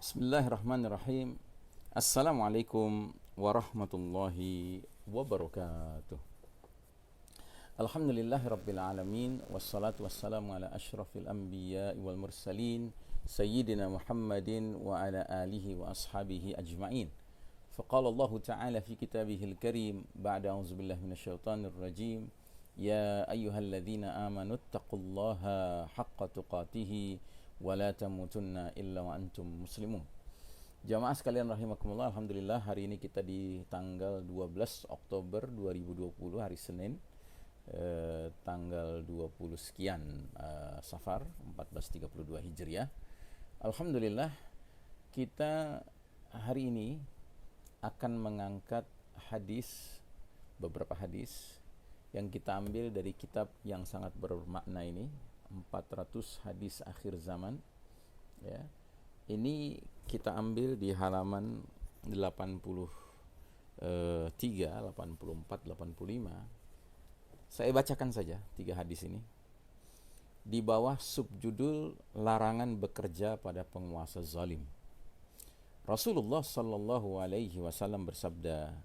Bismillahirrahmanirrahim. Assalamualaikum warahmatullahi wabarakatuh. Alhamdulillahirabbil alamin wassalatu wassalamu ala asyrafil anbiya'i wal mursalin sayyidina Muhammadin wa ala alihi wa ashabihi ajma'in. Faqala Allah Ta'ala fi kitabihil karim ba'da a'udzubillahi minasyaitonir rajim. Ya ayyuhalladzina amanu taqullaha haqqa tuqatih wa la tamutunna illa wa antum muslimun. Jamaah sekalian rahimakumullah, alhamdulillah hari ini kita di tanggal 12 Oktober 2020 hari Senin, tanggal 20 sekian Safar 1432 Hijriah. Alhamdulillah kita hari ini akan mengangkat beberapa hadis yang kita ambil dari kitab yang sangat bermakna ini, 400 hadis akhir zaman ya. Ini kita ambil di halaman 83, 84, 85. Saya bacakan saja 3 hadis ini. Di bawah subjudul larangan bekerja pada penguasa zalim. Rasulullah sallallahu alaihi wasallam bersabda,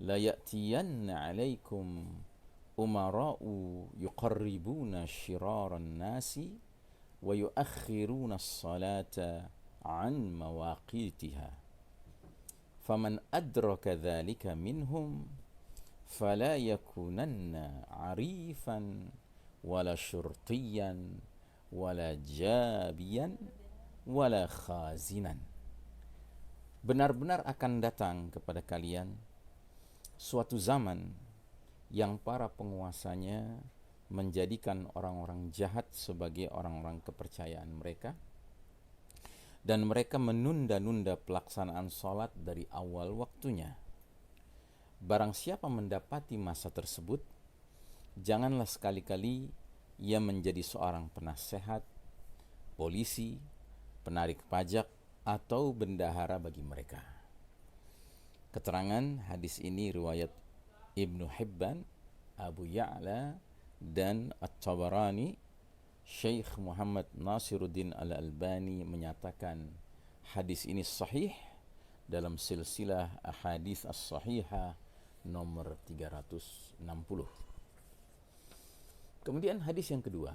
"La ya'tiyanna 'alaikum umara'u yuqarribuna syiraran nasi wa yuakhiruna as-salata an mawaqitiha. Faman adraka dhalika minhum fala yakunanna 'arifan wala syurtiyan wala jabiyan wala khazinan." Benar-benar akan datang kepada kalian suatu zaman yang para penguasanya menjadikan orang-orang jahat sebagai orang-orang kepercayaan mereka, dan mereka menunda-nunda pelaksanaan sholat dari awal waktunya. Barang siapa mendapati masa tersebut, janganlah sekali-kali ia menjadi seorang penasehat, polisi, penarik pajak, atau bendahara bagi mereka. Keterangan hadis ini riwayat Ibnu Hibban, Abu Ya'la, dan At-Tabarani. Syekh Muhammad Nasiruddin Al-Albani menyatakan hadis ini sahih dalam silsilah ahadits as-sahihah nomor 360. Kemudian hadis yang kedua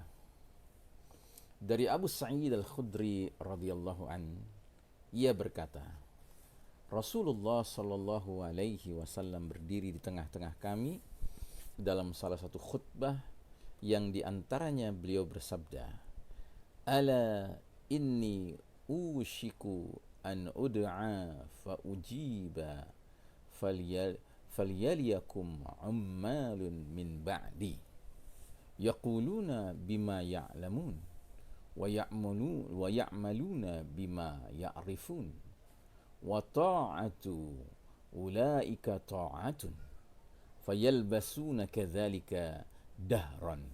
dari Abu Sa'id Al-Khudri radhiyallahu an, ia berkata, Rasulullah sallallahu alaihi wasallam berdiri di tengah-tengah kami dalam salah satu khutbah yang diantaranya beliau bersabda, "Ala inni ushiku an ud'a fa ujiba falyaliyakum ummalun min ba'di yaquluna bima ya'lamun wa ya'maluna bima ya'rifun wa ta'atu ulaika ta'atun fayalbasuna kadzalika dahran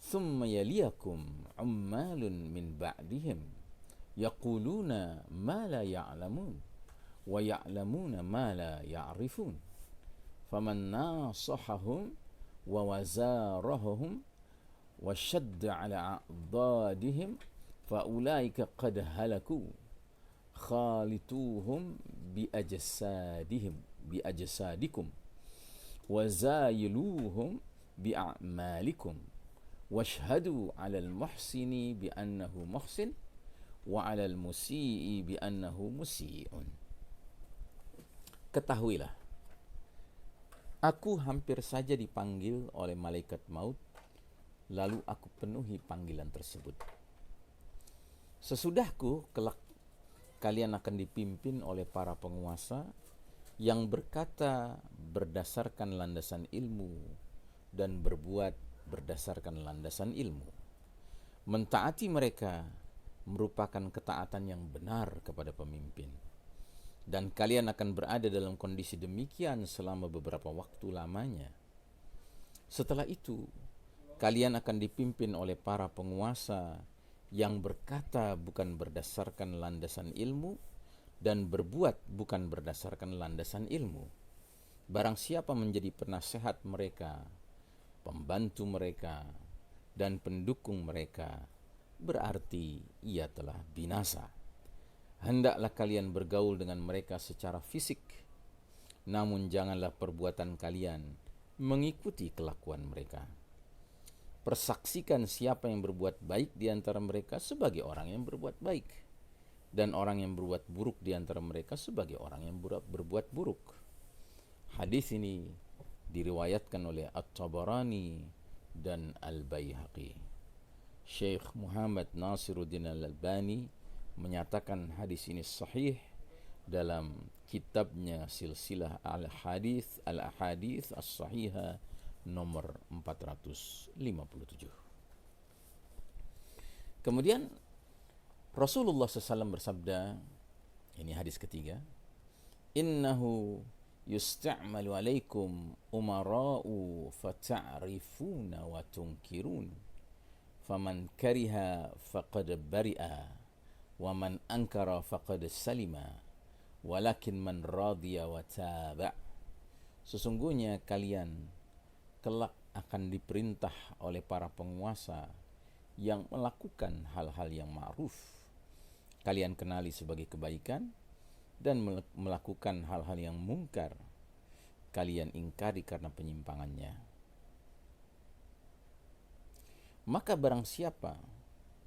thumma yaliyakum ummalun min ba'dihim yaquluna ma la ya'lamun wa ya'lamuna ma la ya'rifun faman nasahahum wa wazarahum wa shadda ala a'dadihim fa ulaika qad halaku khalituhum biajsadikum wa zayiluhum bi'amalikum washhadu 'alal muhsini bi annahu muhsin wa 'alal musii bi annahu musii'un. Ketahuilah, aku hampir saja dipanggil oleh malaikat maut, lalu aku penuhi panggilan tersebut. Sesudahku kelak kalian akan dipimpin oleh para penguasa yang berkata berdasarkan landasan ilmu dan berbuat berdasarkan landasan ilmu. Mentaati mereka merupakan ketaatan yang benar kepada pemimpin. Dan kalian akan berada dalam kondisi demikian selama beberapa waktu lamanya. Setelah itu, kalian akan dipimpin oleh para penguasa yang berkata bukan berdasarkan landasan ilmu dan berbuat bukan berdasarkan landasan ilmu. Barang siapa menjadi penasehat mereka, pembantu mereka, dan pendukung mereka, berarti ia telah binasa. Hendaklah kalian bergaul dengan mereka secara fisik, namun janganlah perbuatan kalian mengikuti kelakuan mereka. Persaksikan siapa yang berbuat baik di antara mereka sebagai orang yang berbuat baik, dan orang yang berbuat buruk di antara mereka sebagai orang yang berbuat buruk. Hadis ini diriwayatkan oleh At-Tabarani dan Al-Baihaqi. Syekh Muhammad Nasiruddin Al-Albani menyatakan hadis ini sahih dalam kitabnya Silsilah Al-Hadits As-Sahihah nomor 457. Kemudian Rasulullah SAW bersabda, ini hadis ketiga, innahu yusta'malu alaikum umara'u fata'rifuna wa tunkirun, faman kariha faqad bari'a, wa man ankara faqad salima, walakin man radiya wa taba'. Sesungguhnya kalian kelak akan diperintah oleh para penguasa yang melakukan hal-hal yang ma'ruf kalian kenali sebagai kebaikan, dan melakukan hal-hal yang mungkar kalian ingkari karena penyimpangannya. Maka barang siapa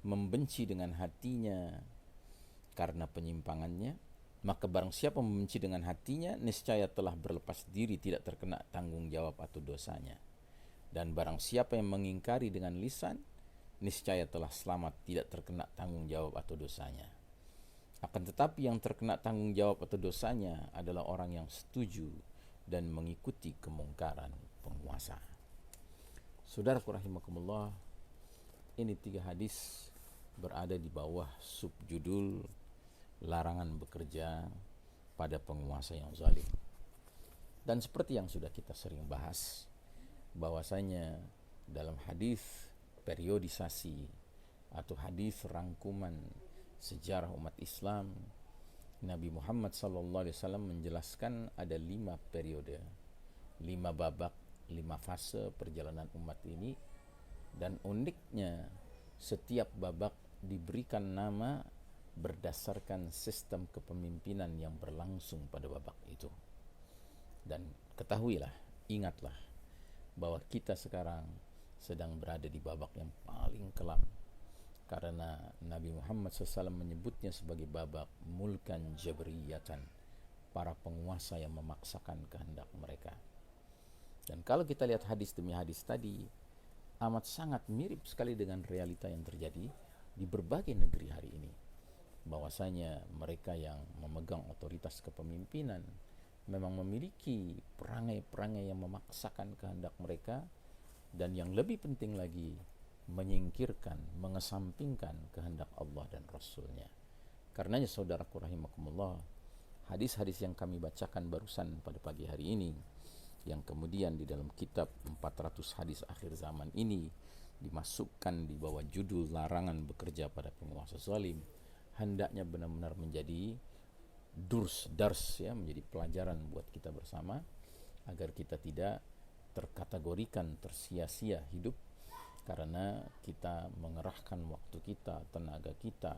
membenci dengan hatinya karena penyimpangannya, maka barang siapa membenci dengan hatinya, niscaya telah berlepas diri, tidak terkena tanggung jawab atau dosanya. Dan barang siapa yang mengingkari dengan lisan, niscaya telah selamat, tidak terkena tanggung jawab atau dosanya. Akan tetapi yang terkena tanggung jawab atau dosanya adalah orang yang setuju dan mengikuti kemungkaran penguasa. Saudaraku rahimakumullah, ini 3 hadis berada di bawah subjudul larangan bekerja pada penguasa yang zalim. Dan seperti yang sudah kita sering bahas, bahwasanya dalam hadis periodisasi atau hadis rangkuman sejarah umat Islam, Nabi Muhammad SAW menjelaskan ada 5 periode, 5 babak, 5 fase perjalanan umat ini. Dan uniknya, setiap babak diberikan nama berdasarkan sistem kepemimpinan yang berlangsung pada babak itu. Dan ketahuilah, ingatlah bahwa kita sekarang sedang berada di babak yang paling kelam, karena Nabi Muhammad SAW menyebutnya sebagai babak mulkan jabriyatan, para penguasa yang memaksakan kehendak mereka. Dan kalau kita lihat hadis demi hadis tadi, amat sangat mirip sekali dengan realita yang terjadi di berbagai negeri hari ini, bahwasanya mereka yang memegang otoritas kepemimpinan memang memiliki perangai-perangai yang memaksakan kehendak mereka, dan yang lebih penting lagi, menyingkirkan, mengesampingkan kehendak Allah dan Rasulnya. Karenanya saudaraku rahimakumullah, hadis-hadis yang kami bacakan barusan pada pagi hari ini, yang kemudian di dalam kitab 400 hadis akhir zaman ini dimasukkan di bawah judul larangan bekerja pada penguasa zalim, hendaknya benar-benar menjadi dars ya, menjadi pelajaran buat kita bersama, agar kita tidak terkategorikan tersia-sia hidup karena kita mengerahkan waktu kita, tenaga kita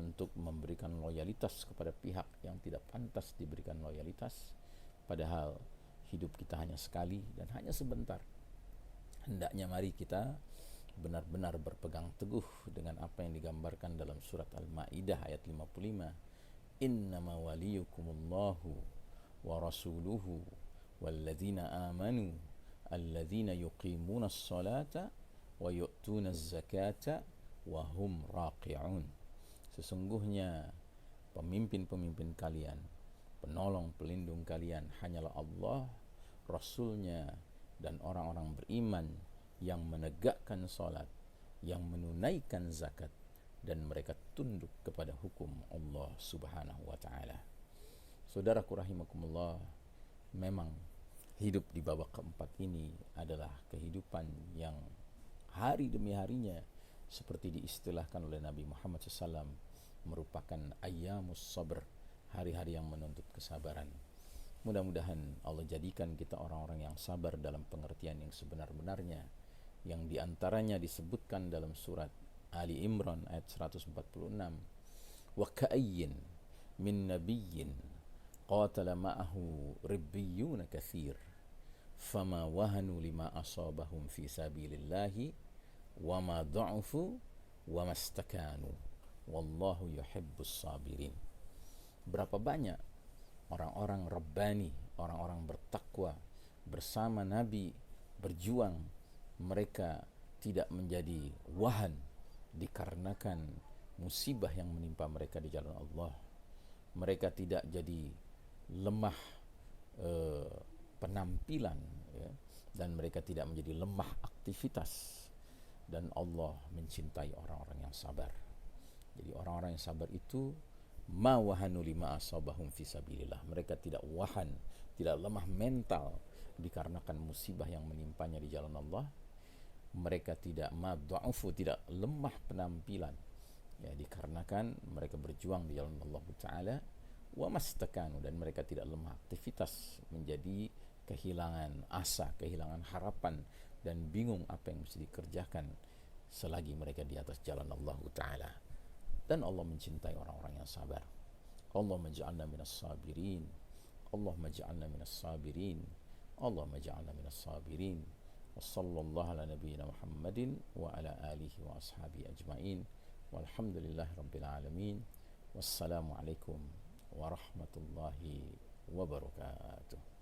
untuk memberikan loyalitas kepada pihak yang tidak pantas diberikan loyalitas, padahal hidup kita hanya sekali dan hanya sebentar. Hendaknya mari kita benar-benar berpegang teguh dengan apa yang digambarkan dalam surat Al-Maidah ayat 55. Innama waliyukumullahu wa rasuluhu walladzina amanu alladzina yuqimuna as-salata wa yu'tuna az-zakata wa hum raqi'un. Sesungguhnya pemimpin-pemimpin kalian, penolong pelindung kalian hanyalah Allah, Rasulnya, dan orang-orang beriman yang menegakkan salat, yang menunaikan zakat, dan mereka tunduk kepada hukum Allah Subhanahu wa ta'ala. Saudaraku rahimakumullah, memang hidup di babak keempat ini adalah kehidupan yang hari demi harinya, seperti diistilahkan oleh Nabi Muhammad SAW, merupakan ayyamus sabr, hari-hari yang menuntut kesabaran. Mudah-mudahan Allah jadikan kita orang-orang yang sabar dalam pengertian yang sebenar-benarnya, yang diantaranya disebutkan dalam surat Ali Imran ayat 146. Wa ka'ayyin min nabiyyin qatala ma'ahu ribbiyuna katsir fama wahanu lima asabahum fi sabilillahi wa ma dha'ufu wa mastakanu wallahu yuhibbus sabirin. Berapa banyak orang-orang Rabbani, orang-orang bertakwa bersama Nabi berjuang, mereka tidak menjadi wahan dikarenakan musibah yang menimpa mereka di jalan Allah. Mereka tidak jadi lemah penampilan, ya, dan mereka tidak menjadi lemah aktivitas. Dan Allah mencintai orang-orang yang sabar. Jadi orang-orang yang sabar itu ma wahanu lima asabahum fi sabilillah. Mereka tidak wahan, tidak lemah mental dikarenakan musibah yang menimpanya di jalan Allah. Mereka tidak madha'ufu, tidak lemah penampilan, ya, dikarenakan mereka berjuang di jalan Allah Ta'ala. Wa mastakanu, dan mereka tidak lemah aktivitas menjadi kehilangan asa, kehilangan harapan, dan bingung apa yang mesti dikerjakan selagi mereka di atas jalan Allah Ta'ala. Dan Allah mencintai orang-orang yang sabar. Allahumma ja'alna minas sabirin, Allahumma ja'alna minas sabirin, Allahumma ja'alna minas sabirin. Wa sallallahu ala nabiyyina Muhammadin wa ala alihi wa ashabihi ajma'in. Walhamdulillahi rabbil alamin. Wassalamu alaikum warahmatullahi wabarakatuh.